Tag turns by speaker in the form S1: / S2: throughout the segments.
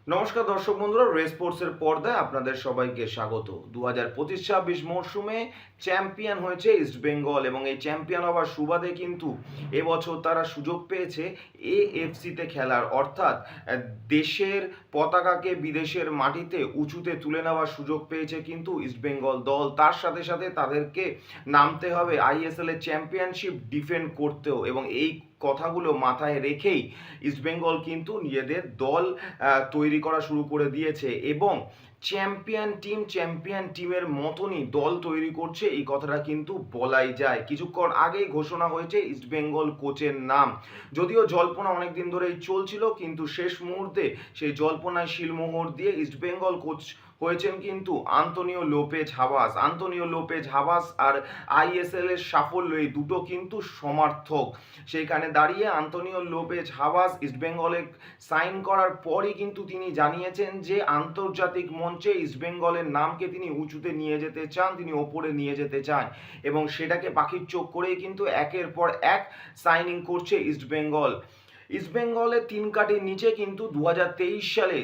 S1: নমস্কার দর্শক বন্ধুরা, রেস স্পোর্টসের পর্দায় আপনাদের সবাইকে স্বাগত। 2025-26 মরশুমে চ্যাম্পিয়ন হয়েছে ইস্টবেঙ্গল এবং এই চ্যাম্পিয়ন হওয়ার সুবাদে কিন্তু এবছর তারা সুযোগ পেয়েছে এএফসিতে খেলার, অর্থাৎ দেশের পতাকাকে বিদেশের মাটিতে উঁচুতে তুলে নেওয়ার সুযোগ পেয়েছে কিন্তু ইস্টবেঙ্গল দল। তার সাথে সাথে তাদেরকে নামতে হবে আইএসএল এর চ্যাম্পিয়নশিপ ডিফেন্ড করতেও, এবং এই কথাগুলো মাথায় রেখেই ইস্টবেঙ্গল কিন্তু নিজেদের দল তৈরি করা শুরু করে দিয়েছে এবং চ্যাম্পিয়ন টিমের মতনই দল তৈরি করছে, এই কথাটা কিন্তু বলাই যায়। কিছুক্ষণ আগেই ঘোষণা হয়েছে ইস্টবেঙ্গল কোচের নাম। যদিও জল্পনা অনেকদিন ধরেই চলছিল, কিন্তু শেষ মুহূর্তে সেই জল্পনায় শিলমোহর দিয়ে ইস্টবেঙ্গল কোচ হয়েছেন কিন্তু আন্তোনিও লোপেজ হাবাস আর আইএসএল এর সাফল্য, এই দুটো কিন্তু সমার্থক। সেইখানে দাঁড়িয়ে আন্তোনিও লোপেজ হাবাস ইস্টবেঙ্গলে সাইন করার পরই কিন্তু তিনি জানিয়েছেন যে আন্তর্জাতিক মঞ্চে ইস্টবেঙ্গলের নামকে তিনি উঁচুতে নিয়ে যেতে চান, তিনি ওপরে নিয়ে যেতে চান, এবং সেটাকে পাখির চোখ করেই কিন্তু একের পর এক সাইনিং করছে ইস্টবেঙ্গলের তিন কাঠির নিচে কিন্তু 2023 সালে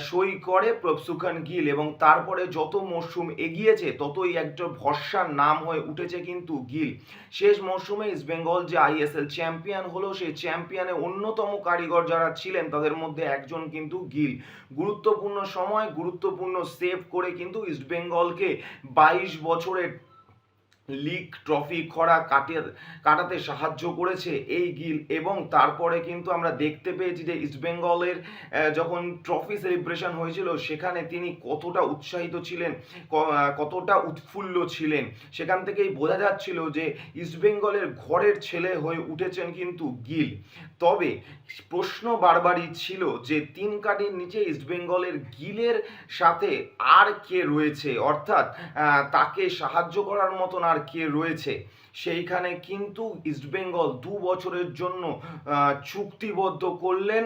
S1: সই করে প্রভসুখান গিল, এবং তারপরে যত মরশুম এগিয়েছে ততই একটা ভরসার নাম হয়ে উঠেছে কিন্তু গিল। শেষ মরশুমে ইস্টবেঙ্গল যে আইএসএল চ্যাম্পিয়ন হলো, সেই চ্যাম্পিয়নে অন্যতম কারিগর যারা ছিলেন তাদের মধ্যে একজন কিন্তু গিল। গুরুত্বপূর্ণ সময় গুরুত্বপূর্ণ সেভ করে কিন্তু ইস্টবেঙ্গলকে 22 বছরের লিগ ট্রফি খরা কাটাতে সাহায্য করেছে এই গিল। এবং তারপরে কিন্তু আমরা দেখতে পেয়েছি যে ইস্টবেঙ্গলের যখন ট্রফি সেলিব্রেশন হয়েছিল সেখানে তিনি কতটা উৎসাহিত ছিলেন, কতটা উৎফুল্ল ছিলেন। সেখান থেকেই বোঝা যাচ্ছিল যে ইস্টবেঙ্গলের ঘরের ছেলে হয়ে উঠেছেন কিন্তু গিল। তবে প্রশ্ন বারবারই ছিল যে তিন কাঠির নিচে ইস্টবেঙ্গলের গিলের সাথে আর কে রয়েছে, অর্থাৎ তাকে সাহায্য করার মতন আর কে রয়েছে। সেইখানে কিন্তু ইস্টবেঙ্গল 2 বছরের জন্য চুক্তিবদ্ধ করলেন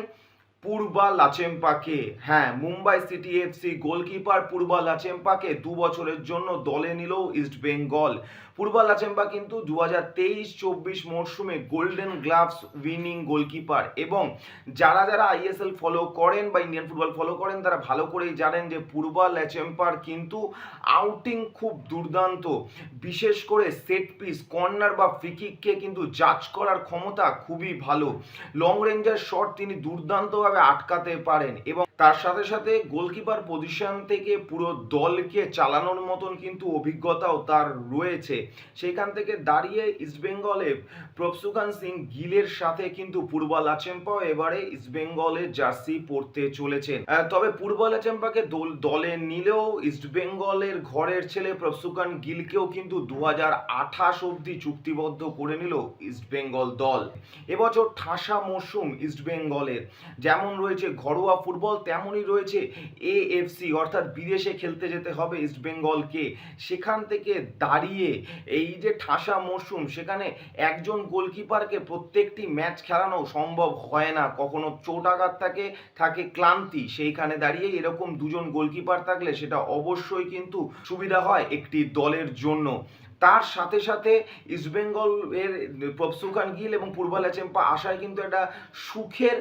S1: পূর্বা লাচেম্পাকে। হ্যাঁ, মুম্বাই সিটি এফসি গোলকিপার পূর্বা লাচেম্পাকে 2 বছরের জন্য দলে নিল ইস্টবেঙ্গল। পূর্বা লাচেম্পা কিন্তু 2023-24 মরশুমে গোল্ডেন গ্লাভস উইনিং গোলকিপার, এবং যারা আইএসএল ফলো করেন বা ইন্ডিয়ান ফুটবল ফলো করেন তারা ভালো করেই জানেন যে পূর্বা লাচেম্পার কিন্তু আউটিং খুব দুর্দান্ত, বিশেষ করে সেট পিস, কর্নার বা ফ্রিকিককে কিন্তু জাজ করার ক্ষমতা খুবই ভালো। লং রেঞ্জের শট তিনি দুর্দান্তভাবে আটকাতে পারেন, এবং তার সাথে সাথে গোলকিপার পজিশন থেকে পুরো দলকে চালানোর মতন কিন্তু অভিজ্ঞতাও তার রয়েছে। সেখান থেকে দাঁড়িয়ে ইস্টবেঙ্গলে প্রভসুখান সিং গিলের সাথে কিন্তু পূর্বা লাচেম্পাও এবারে ইস্টবেঙ্গলের জার্সি পরতে চলেছেন। তবে পূর্বা লাচেম্পাকে দলে নিলেও ইস্টবেঙ্গলের ঘরের ছেলে প্রভসুখান গিলকেও কিন্তু 2028 অবধি চুক্তিবদ্ধ করে নিল ইস্টবেঙ্গল দল। এবছর ঠাসা মরশুম ইস্টবেঙ্গলের, যেমন রয়েছে ঘরোয়া ফুটবল তেমনই রয়েছে এএফসি, অর্থাৎ বিদেশে খেলতে যেতে হবে ইস্টবেঙ্গলকে। সেখান থেকে দাঁড়িয়ে এই যে ঠাসা মরশুম, সেখানে একজন গোলকিপারকে প্রত্যেকটি ম্যাচ খেলানো সম্ভব হয় না, কখনো চোট আঘাত থাকে ক্লান্তি। সেইখানে দাঁড়িয়ে এরকম দুজন গোলকিপার থাকলে সেটা অবশ্যই কিন্তু সুবিধা হয় একটি দলের জন্য। তার সাথে সাথে ইস্টবেঙ্গল এর প্রভসুখান গিল এবং পূর্বা লাচেম্পা আশায় কিন্তু একটা সুখের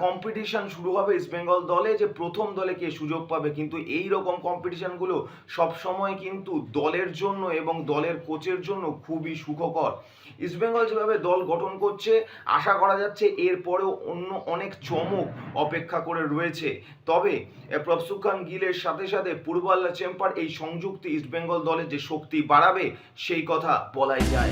S1: কম্পিটিশন শুরু হবে ইস্টবেঙ্গল দলে, যে প্রথম দলে কে সুযোগ পাবে। কিন্তু এই রকম কম্পিটিশনগুলো সবসময় কিন্তু দলের জন্য এবং দলের কোচের জন্য খুবই সুখকর। ইস্টবেঙ্গল যেভাবে দল গঠন করছে, আশা করা যাচ্ছে এরপরেও অন্য অনেক চমক অপেক্ষা করে রয়েছে। তবে প্রভসুখান গিলের সাথে সাথে পূর্বা লাচেম্পার এই সংযুক্তি ইস্টবেঙ্গল দলের যে শক্তি বাড়াবে সেই কথা বলাই যায়।